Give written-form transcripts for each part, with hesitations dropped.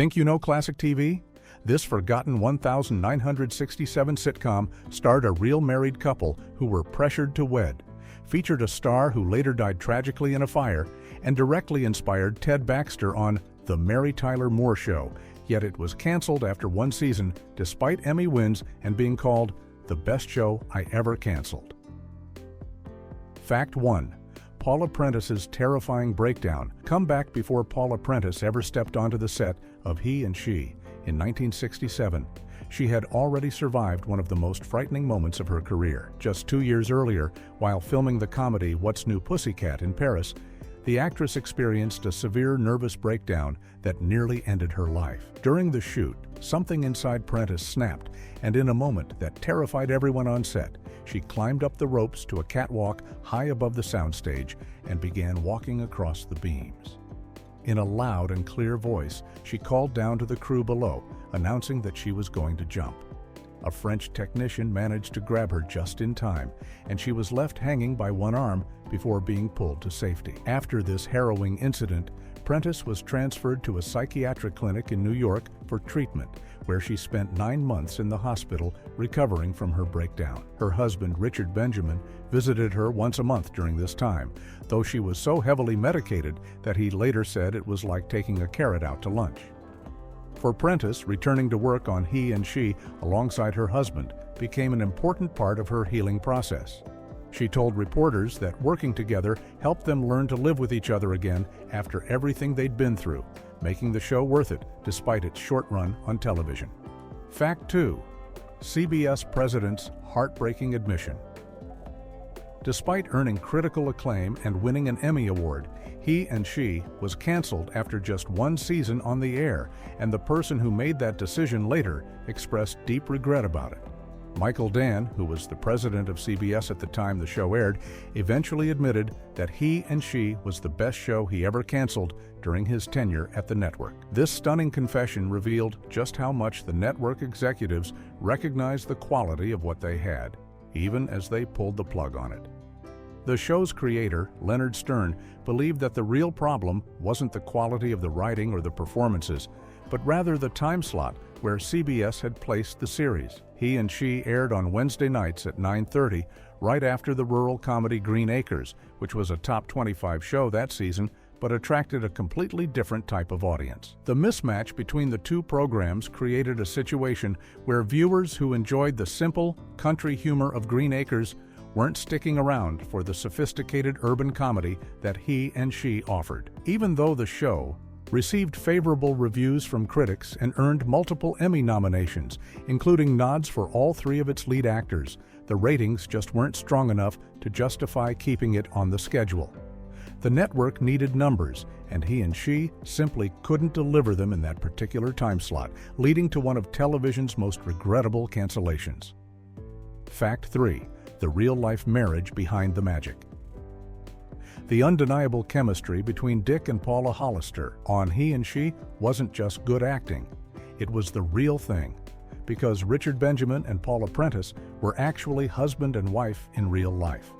Think you know classic TV? This forgotten 1967 sitcom starred a real married couple who were pressured to wed, featured a star who later died tragically in a fire, and directly inspired Ted Baxter on The Mary Tyler Moore Show, yet it was canceled after one season despite Emmy wins and being called the best show I ever canceled. Fact 1. Paula Prentiss's terrifying breakdown. Come back before Paula Prentiss ever stepped onto the set of He and She in 1967. She had already survived one of the most frightening moments of her career. Just 2 years earlier, while filming the comedy What's New Pussycat in Paris, the actress experienced a severe nervous breakdown that nearly ended her life. During the shoot, something inside Prentiss snapped, and in a moment that terrified everyone on set, she climbed up the ropes to a catwalk high above the soundstage and began walking across the beams. In a loud and clear voice, she called down to the crew below, announcing that she was going to jump. A French technician managed to grab her just in time, and she was left hanging by one arm before being pulled to safety. After this harrowing incident, Prentiss was transferred to a psychiatric clinic in New York for treatment, where she spent 9 months in the hospital recovering from her breakdown. Her husband, Richard Benjamin, visited her once a month during this time, though she was so heavily medicated that he later said it was like taking a carrot out to lunch. For Prentiss, returning to work on He and She alongside her husband became an important part of her healing process. She told reporters that working together helped them learn to live with each other again after everything they'd been through, making the show worth it despite its short run on television. Fact 2. CBS President's heartbreaking admission. Despite earning critical acclaim and winning an Emmy Award, He and She was canceled after just one season on the air, and the person who made that decision later expressed deep regret about it. Michael Dann, who was the president of CBS at the time the show aired, eventually admitted that He and She was the best show he ever canceled during his tenure at the network. This stunning confession revealed just how much the network executives recognized the quality of what they had, even as they pulled the plug on it. The show's creator, Leonard Stern, believed that the real problem wasn't the quality of the writing or the performances, but rather the time slot where CBS had placed the series. He and She aired on Wednesday nights at 9:30, right after the rural comedy Green Acres, which was a top 25 show that season, but attracted a completely different type of audience. The mismatch between the two programs created a situation where viewers who enjoyed the simple, country humor of Green Acres weren't sticking around for the sophisticated urban comedy that He and She offered. Even though the show received favorable reviews from critics and earned multiple Emmy nominations, including nods for all 3 of its lead actors, the ratings just weren't strong enough to justify keeping it on the schedule. The network needed numbers, and He and She simply couldn't deliver them in that particular time slot, leading to one of television's most regrettable cancellations. Fact 3. The real-life marriage behind the magic. The undeniable chemistry between Dick and Paula Hollister on He and She wasn't just good acting. It was the real thing, because Richard Benjamin and Paula Prentiss were actually husband and wife in real life.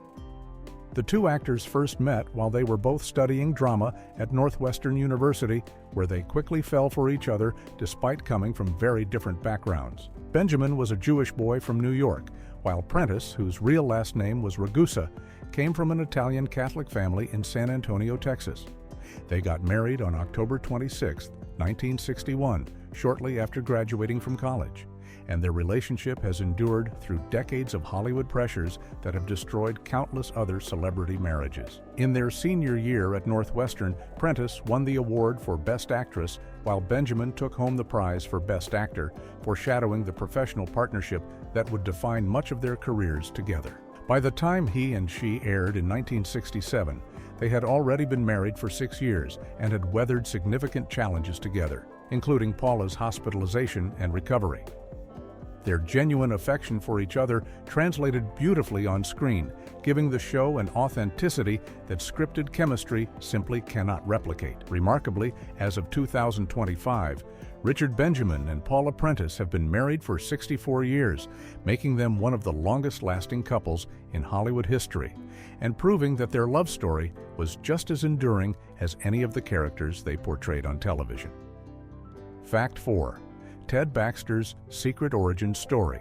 The two actors first met while they were both studying drama at Northwestern University, where they quickly fell for each other despite coming from very different backgrounds. Benjamin was a Jewish boy from New York, while Prentiss, whose real last name was Ragusa, came from an Italian Catholic family in San Antonio, Texas. They got married on October 26, 1961, shortly after graduating from college, and their relationship has endured through decades of Hollywood pressures that have destroyed countless other celebrity marriages. In their senior year at Northwestern, Prentiss won the award for Best Actress, while Benjamin took home the prize for Best Actor, foreshadowing the professional partnership that would define much of their careers together. By the time He and She aired in 1967, they had already been married for 6 years and had weathered significant challenges together, including Paula's hospitalization and recovery. Their genuine affection for each other translated beautifully on screen, giving the show an authenticity that scripted chemistry simply cannot replicate. Remarkably, as of 2025, Richard Benjamin and Paula Prentiss have been married for 64 years, making them one of the longest-lasting couples in Hollywood history, and proving that their love story was just as enduring as any of the characters they portrayed on television. Fact 4. Ted Baxter's secret origin story.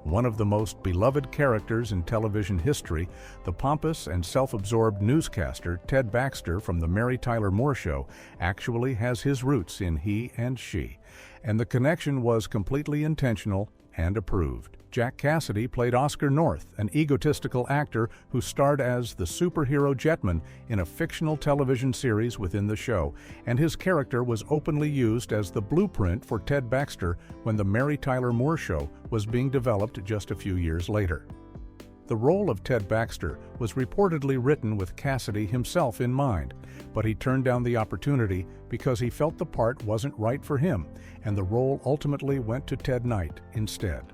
One of the most beloved characters in television history, the pompous and self-absorbed newscaster Ted Baxter from The Mary Tyler Moore Show actually has his roots in He and She, and the connection was completely intentional and approved. Jack Cassidy played Oscar North, an egotistical actor who starred as the superhero Jetman in a fictional television series within the show, and his character was openly used as the blueprint for Ted Baxter when The Mary Tyler Moore Show was being developed just a few years later. The role of Ted Baxter was reportedly written with Cassidy himself in mind, but he turned down the opportunity because he felt the part wasn't right for him, and the role ultimately went to Ted Knight instead.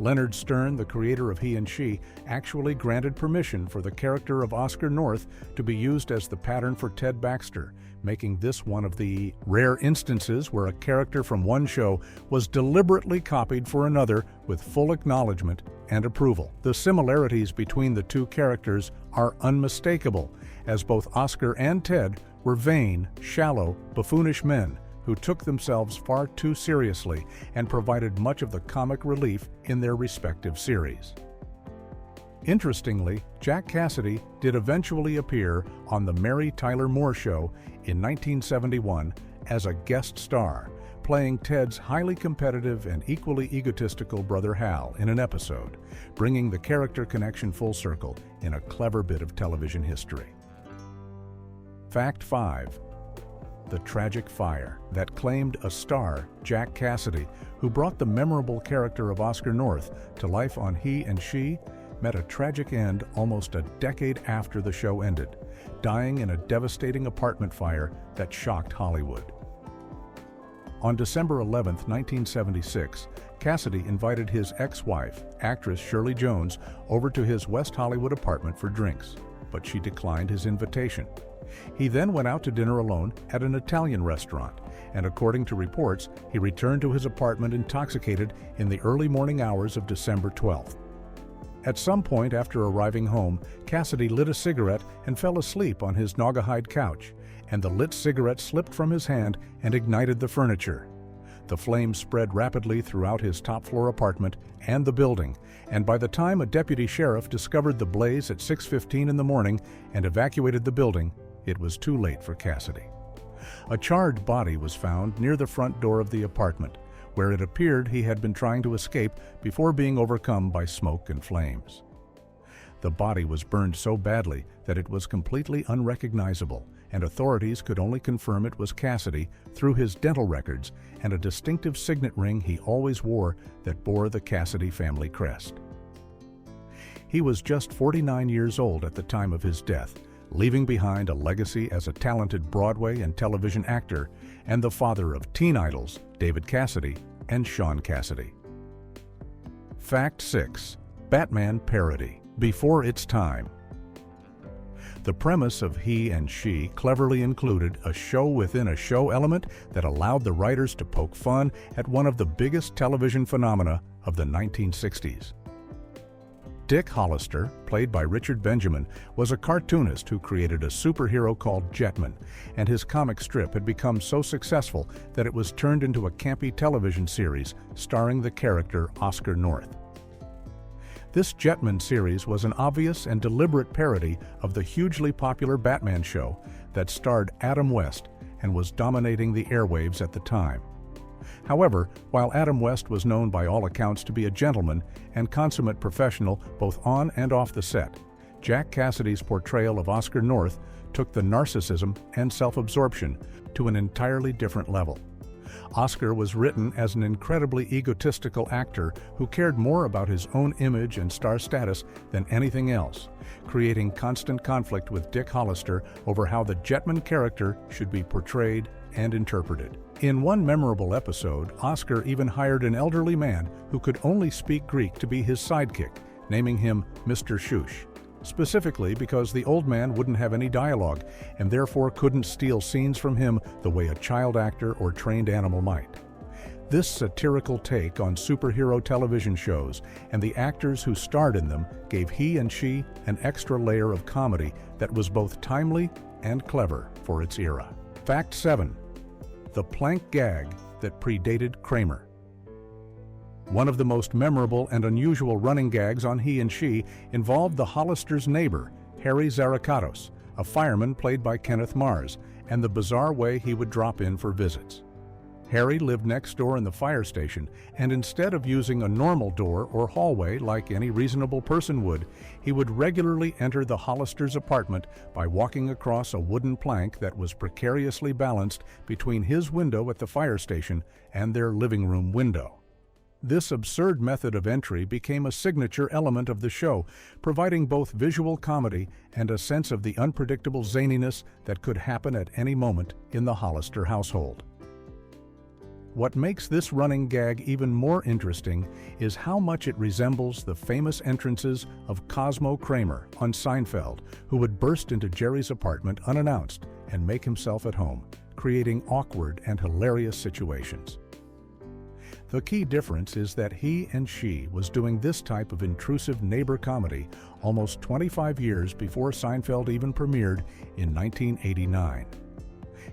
Leonard Stern, the creator of He and She, actually granted permission for the character of Oscar North to be used as the pattern for Ted Baxter, making this one of the rare instances where a character from one show was deliberately copied for another with full acknowledgement and approval. The similarities between the two characters are unmistakable, as both Oscar and Ted were vain, shallow, buffoonish men who took themselves far too seriously and provided much of the comic relief in their respective series. Interestingly, Jack Cassidy did eventually appear on The Mary Tyler Moore Show in 1971 as a guest star, playing Ted's highly competitive and equally egotistical brother Hal in an episode, bringing the character connection full circle in a clever bit of television history. Fact 5. The tragic fire that claimed a star, Jack Cassidy, who brought the memorable character of Oscar North to life on He and She, met a tragic end almost a decade after the show ended, dying in a devastating apartment fire that shocked Hollywood. On December 11, 1976, Cassidy invited his ex-wife, actress Shirley Jones, over to his West Hollywood apartment for drinks, but she declined his invitation. He then went out to dinner alone at an Italian restaurant, and according to reports, he returned to his apartment intoxicated in the early morning hours of December 12th. At some point after arriving home, Cassidy lit a cigarette and fell asleep on his Naugahyde couch, and the lit cigarette slipped from his hand and ignited the furniture. The flames spread rapidly throughout his top-floor apartment and the building, and by the time a deputy sheriff discovered the blaze at 6:15 in the morning and evacuated the building, it was too late for Cassidy. A charred body was found near the front door of the apartment, where it appeared he had been trying to escape before being overcome by smoke and flames. The body was burned so badly that it was completely unrecognizable, and authorities could only confirm it was Cassidy through his dental records and a distinctive signet ring he always wore that bore the Cassidy family crest. He was just 49 years old at the time of his death, leaving behind a legacy as a talented Broadway and television actor and the father of teen idols David Cassidy and Sean Cassidy. Fact 6. Batman parody. Before its time. The premise of He and She cleverly included a show-within-a-show element that allowed the writers to poke fun at one of the biggest television phenomena of the 1960s. Dick Hollister, played by Richard Benjamin, was a cartoonist who created a superhero called Jetman, and his comic strip had become so successful that it was turned into a campy television series starring the character Oscar North. This Jetman series was an obvious and deliberate parody of the hugely popular Batman show that starred Adam West and was dominating the airwaves at the time. However, while Adam West was known by all accounts to be a gentleman and consummate professional both on and off the set, Jack Cassidy's portrayal of Oscar North took the narcissism and self-absorption to an entirely different level. Oscar was written as an incredibly egotistical actor who cared more about his own image and star status than anything else, creating constant conflict with Dick Hollister over how the Jetman character should be portrayed and interpreted. In one memorable episode, Oscar even hired an elderly man who could only speak Greek to be his sidekick, naming him Mr. Shush, specifically because the old man wouldn't have any dialogue and therefore couldn't steal scenes from him the way a child actor or trained animal might. This satirical take on superhero television shows and the actors who starred in them gave He and She an extra layer of comedy that was both timely and clever for its era. Fact 7. the plank gag that predated Kramer. One of the most memorable and unusual running gags on He and She involved the Hollister's neighbor, Harry Zarakatos, a fireman played by Kenneth Mars, and the bizarre way he would drop in for visits. Harry lived next door in the fire station, and instead of using a normal door or hallway like any reasonable person would, he would regularly enter the Hollister's apartment by walking across a wooden plank that was precariously balanced between his window at the fire station and their living room window. This absurd method of entry became a signature element of the show, providing both visual comedy and a sense of the unpredictable zaniness that could happen at any moment in the Hollister household. What makes this running gag even more interesting is how much it resembles the famous entrances of Cosmo Kramer on Seinfeld, who would burst into Jerry's apartment unannounced and make himself at home, creating awkward and hilarious situations. The key difference is that He and She was doing this type of intrusive neighbor comedy almost 25 years before Seinfeld even premiered in 1989.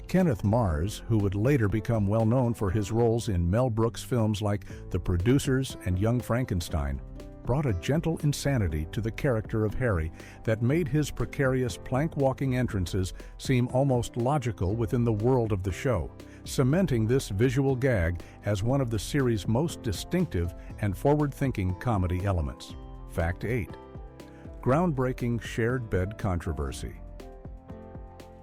Kenneth Mars, who would later become well known for his roles in Mel Brooks films like The Producers and Young Frankenstein, brought a gentle insanity to the character of Harry that made his precarious plank-walking entrances seem almost logical within the world of the show, cementing this visual gag as one of the series' most distinctive and forward-thinking comedy elements. Fact 8. Groundbreaking shared bed controversy.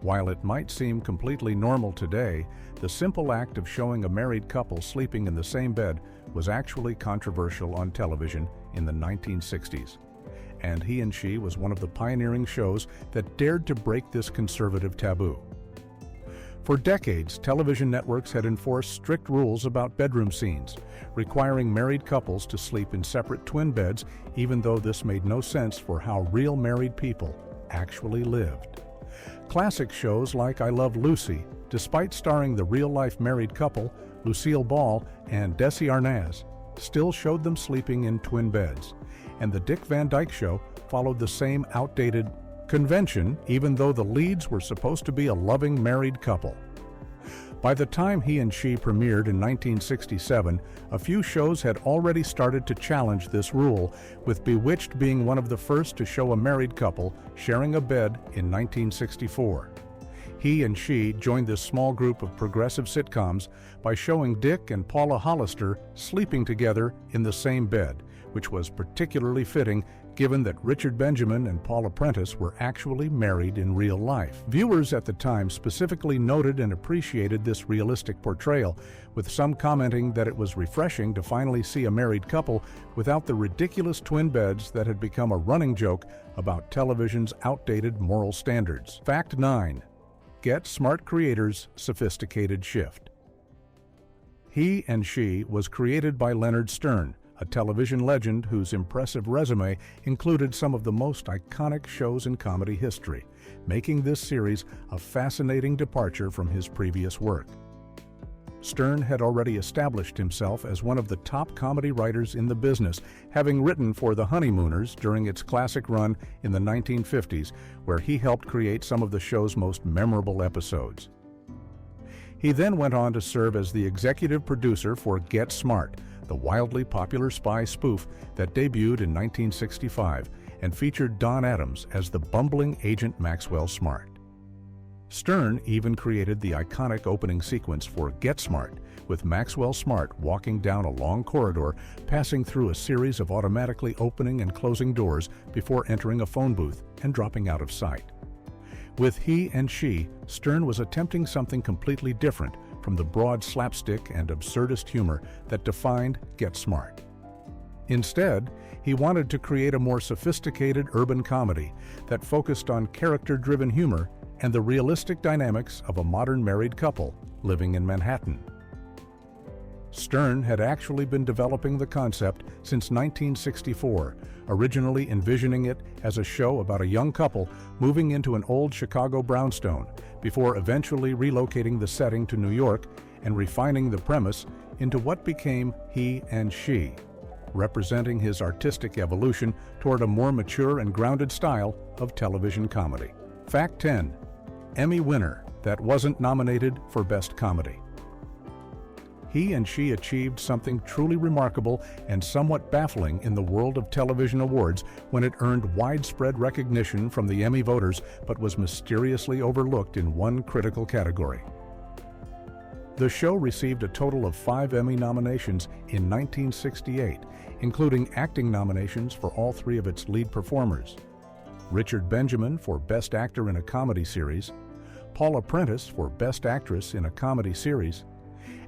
While it might seem completely normal today, the simple act of showing a married couple sleeping in the same bed was actually controversial on television in the 1960s. And He and She was one of the pioneering shows that dared to break this conservative taboo. For decades, television networks had enforced strict rules about bedroom scenes, requiring married couples to sleep in separate twin beds, even though this made no sense for how real married people actually lived. Classic shows like I Love Lucy, despite starring the real-life married couple, Lucille Ball and Desi Arnaz, still showed them sleeping in twin beds. And The Dick Van Dyke Show followed the same outdated convention, even though the leads were supposed to be a loving married couple. By the time He and She premiered in 1967, a few shows had already started to challenge this rule, with Bewitched being one of the first to show a married couple sharing a bed in 1964. He and She joined this small group of progressive sitcoms by showing Dick and Paula Hollister sleeping together in the same bed, which was particularly fitting given that Richard Benjamin and Paula Prentiss were actually married in real life. Viewers at the time specifically noted and appreciated this realistic portrayal, with some commenting that it was refreshing to finally see a married couple without the ridiculous twin beds that had become a running joke about television's outdated moral standards. Fact 9. Get Smart Creators' Sophisticated Shift. He and She was created by Leonard Stern, a television legend whose impressive resume included some of the most iconic shows in comedy history, making this series a fascinating departure from his previous work. Stern had already established himself as one of the top comedy writers in the business, having written for The Honeymooners during its classic run in the 1950s, where he helped create some of the show's most memorable episodes. He then went on to serve as the executive producer for Get Smart, the wildly popular spy spoof that debuted in 1965 and featured Don Adams as the bumbling Agent Maxwell Smart. Stern even created the iconic opening sequence for Get Smart, with Maxwell Smart walking down a long corridor, passing through a series of automatically opening and closing doors before entering a phone booth and dropping out of sight. With He and She, Stern was attempting something completely different from the broad slapstick and absurdist humor that defined Get Smart. Instead, he wanted to create a more sophisticated urban comedy that focused on character-driven humor and the realistic dynamics of a modern married couple living in Manhattan. Stern had actually been developing the concept since 1964, originally envisioning it as a show about a young couple moving into an old Chicago brownstone, before eventually relocating the setting to New York and refining the premise into what became He and She, representing his artistic evolution toward a more mature and grounded style of television comedy. Fact 10. Emmy winner that wasn't nominated for Best Comedy. he and she achieved something truly remarkable and somewhat baffling in the world of television awards when it earned widespread recognition from the Emmy voters but was mysteriously overlooked in one critical category. The show received a total of 5 Emmy nominations in 1968, including acting nominations for all 3 of its lead performers: Richard Benjamin for Best Actor in a Comedy Series, Paula Prentiss for Best Actress in a Comedy Series,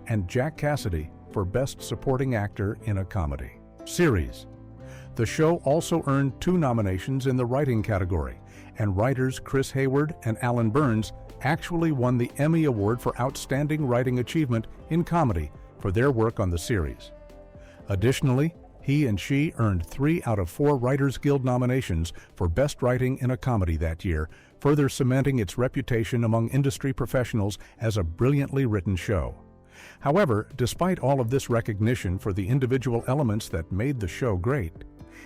and Jack Cassidy for Best Supporting Actor in a Comedy Series. The show also earned 2 nominations in the writing category, and writers Chris Hayward and Alan Burns actually won the Emmy Award for Outstanding Writing Achievement in Comedy for their work on the series. Additionally, he and she earned 3 out of 4 Writers Guild nominations for Best Writing in a Comedy that year, further cementing its reputation among industry professionals as a brilliantly written show. However, despite all of this recognition for the individual elements that made the show great,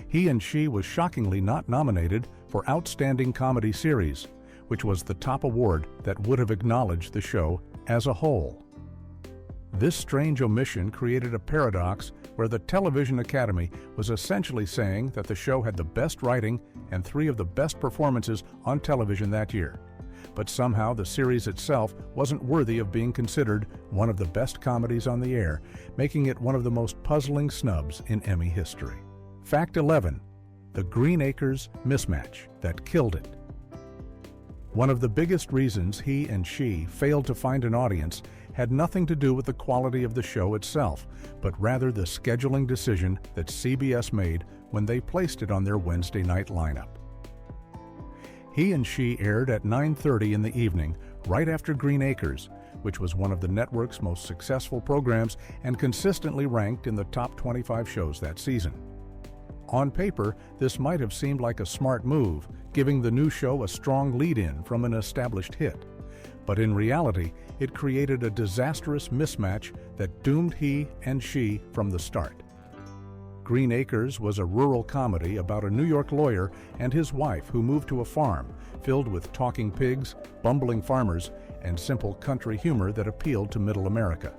he and she was shockingly not nominated for Outstanding Comedy Series, which was the top award that would have acknowledged the show as a whole. This strange omission created a paradox where the Television Academy was essentially saying that the show had the best writing and 3 of the best performances on television that year. But somehow the series itself wasn't worthy of being considered one of the best comedies on the air, making it one of the most puzzling snubs in Emmy history. Fact 11. The Green Acres mismatch that killed it. One of the biggest reasons he and she failed to find an audience had nothing to do with the quality of the show itself, but rather the scheduling decision that CBS made when they placed it on their Wednesday night lineup. He and She aired at 9:30 in the evening, right after Green Acres, which was one of the network's most successful programs and consistently ranked in the top 25 shows that season. On paper, this might have seemed like a smart move, giving the new show a strong lead-in from an established hit. But in reality, it created a disastrous mismatch that doomed he and she from the start. Green Acres was a rural comedy about a New York lawyer and his wife who moved to a farm filled with talking pigs, bumbling farmers, and simple country humor that appealed to middle America.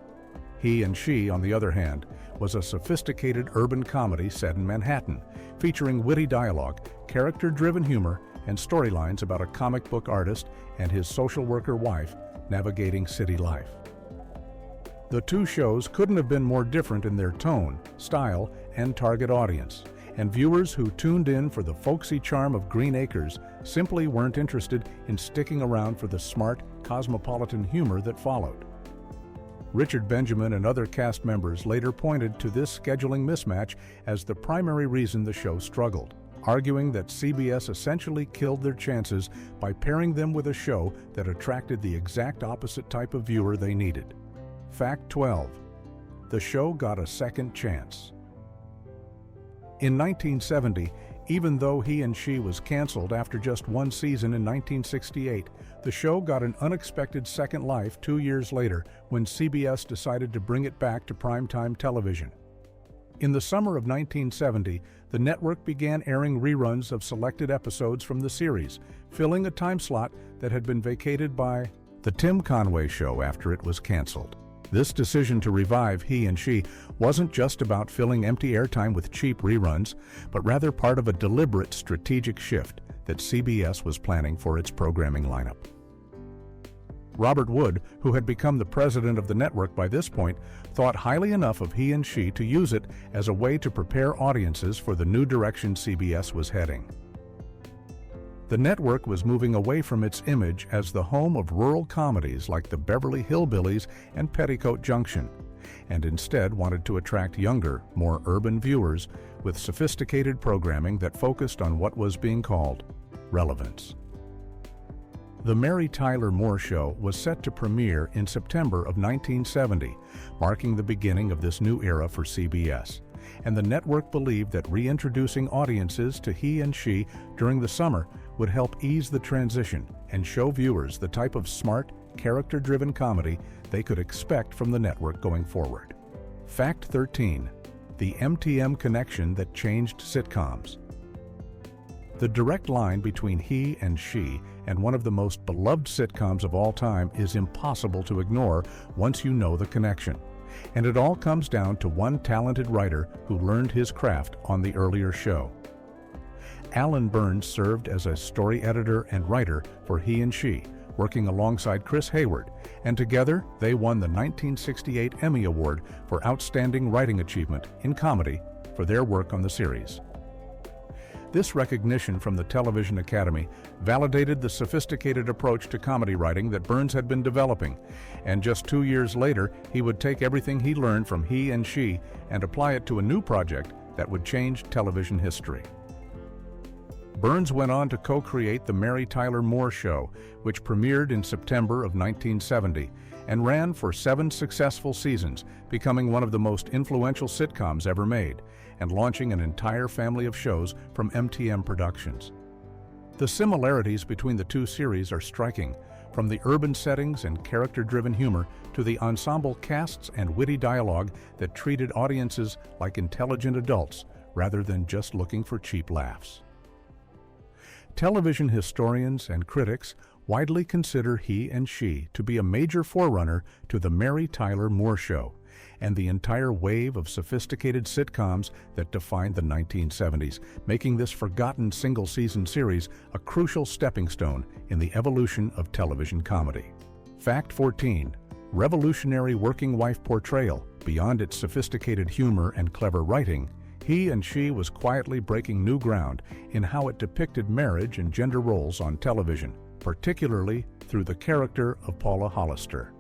He and She, on the other hand, was a sophisticated urban comedy set in Manhattan, featuring witty dialogue, character-driven humor, and storylines about a comic book artist and his social worker wife navigating city life. The 2 shows couldn't have been more different in their tone, style, and target audience, and viewers who tuned in for the folksy charm of Green Acres simply weren't interested in sticking around for the smart, cosmopolitan humor that followed. Richard Benjamin and other cast members later pointed to this scheduling mismatch as the primary reason the show struggled, arguing that CBS essentially killed their chances by pairing them with a show that attracted the exact opposite type of viewer they needed. Fact 12. The show got a second chance. In 1970, even though He and She was canceled after just 1 season in 1968, the show got an unexpected second life 2 years later when CBS decided to bring it back to primetime television. In the summer of 1970, the network began airing reruns of selected episodes from the series, filling a time slot that had been vacated by The Tim Conway Show after it was canceled. This decision to revive He and She wasn't just about filling empty airtime with cheap reruns, but rather part of a deliberate strategic shift that CBS was planning for its programming lineup. Robert Wood, who had become the president of the network by this point, thought highly enough of He and She to use it as a way to prepare audiences for the new direction CBS was heading. The network was moving away from its image as the home of rural comedies like the Beverly Hillbillies and Petticoat Junction, and instead wanted to attract younger, more urban viewers with sophisticated programming that focused on what was being called relevance. The Mary Tyler Moore Show was set to premiere in September of 1970, marking the beginning of this new era for CBS, and the network believed that reintroducing audiences to He and She during the summer would help ease the transition and show viewers the type of smart, character-driven comedy they could expect from the network going forward. Fact 13. The MTM connection that changed sitcoms. The direct line between He and She and one of the most beloved sitcoms of all time is impossible to ignore once you know the connection. And it all comes down to one talented writer who learned his craft on the earlier show. Alan Burns served as a story editor and writer for He and She, working alongside Chris Hayward, and together they won the 1968 Emmy Award for Outstanding Writing Achievement in Comedy for their work on the series. This recognition from the Television Academy validated the sophisticated approach to comedy writing that Burns had been developing, and just 2 years later, he would take everything he learned from He and She and apply it to a new project that would change television history. Burns went on to co-create The Mary Tyler Moore Show, which premiered in September of 1970 and ran for 7 successful seasons, becoming one of the most influential sitcoms ever made, and launching an entire family of shows from MTM Productions. The similarities between the two series are striking, from the urban settings and character-driven humor to the ensemble casts and witty dialogue that treated audiences like intelligent adults rather than just looking for cheap laughs. Television historians and critics widely consider He and She to be a major forerunner to The Mary Tyler Moore Show and the entire wave of sophisticated sitcoms that defined the 1970s, making this forgotten single-season series a crucial stepping stone in the evolution of television comedy. Fact 14. Revolutionary working wife portrayal. Beyond its sophisticated humor and clever writing, He and She was quietly breaking new ground in how it depicted marriage and gender roles on television, particularly through the character of Paula Hollister.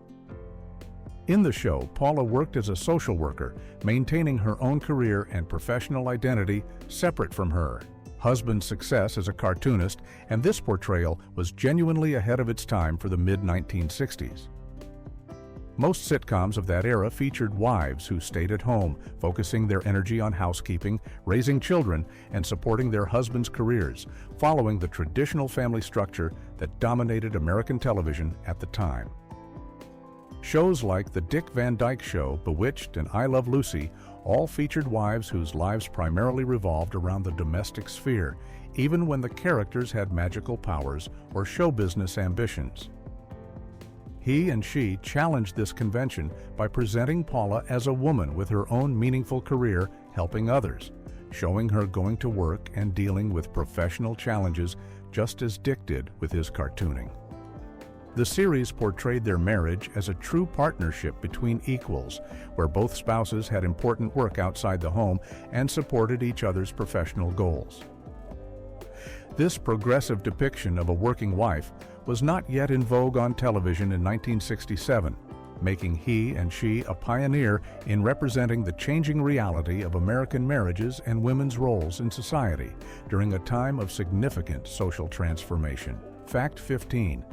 In the show, Paula worked as a social worker, maintaining her own career and professional identity separate from her husband's success as a cartoonist, and this portrayal was genuinely ahead of its time for the mid-1960s. Most sitcoms of that era featured wives who stayed at home, focusing their energy on housekeeping, raising children, and supporting their husbands' careers, following the traditional family structure that dominated American television at the time. Shows like The Dick Van Dyke Show, Bewitched, and I Love Lucy all featured wives whose lives primarily revolved around the domestic sphere, even when the characters had magical powers or show business ambitions. He and She challenged this convention by presenting Paula as a woman with her own meaningful career helping others, showing her going to work and dealing with professional challenges just as Dick did with his cartooning. The series portrayed their marriage as a true partnership between equals, where both spouses had important work outside the home and supported each other's professional goals. This progressive depiction of a working wife was not yet in vogue on television in 1967, making He and She a pioneer in representing the changing reality of American marriages and women's roles in society during a time of significant social transformation. Fact 15.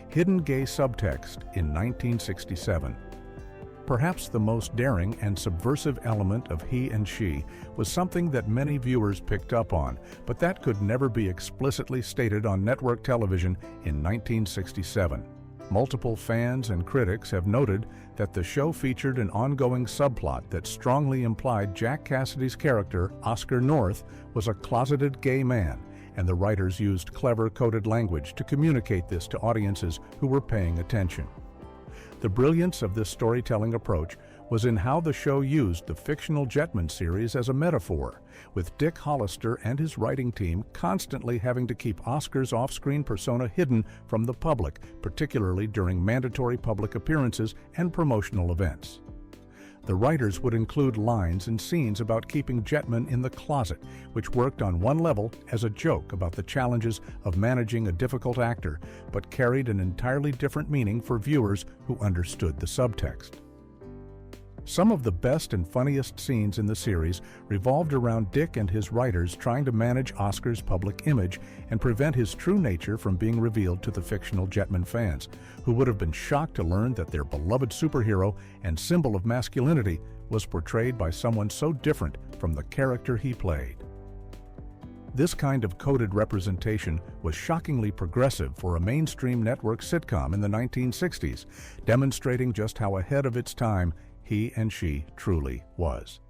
Hidden gay subtext in 1967. Perhaps the most daring and subversive element of He and She was something that many viewers picked up on, but that could never be explicitly stated on network television in 1967. Multiple fans and critics have noted that the show featured an ongoing subplot that strongly implied Jack Cassidy's character, Oscar North, was a closeted gay man, and the writers used clever coded language to communicate this to audiences who were paying attention. The brilliance of this storytelling approach was in how the show used the fictional Jetman series as a metaphor, with Dick Hollister and his writing team constantly having to keep Oscar's off-screen persona hidden from the public, particularly during mandatory public appearances and promotional events. The writers would include lines and scenes about keeping Jetman in the closet, which worked on one level as a joke about the challenges of managing a difficult actor, but carried an entirely different meaning for viewers who understood the subtext. Some of the best and funniest scenes in the series revolved around Dick and his writers trying to manage Oscar's public image and prevent his true nature from being revealed to the fictional Jetman fans, who would have been shocked to learn that their beloved superhero and symbol of masculinity was portrayed by someone so different from the character he played. This kind of coded representation was shockingly progressive for a mainstream network sitcom in the 1960s, demonstrating just how ahead of its time He and She truly was.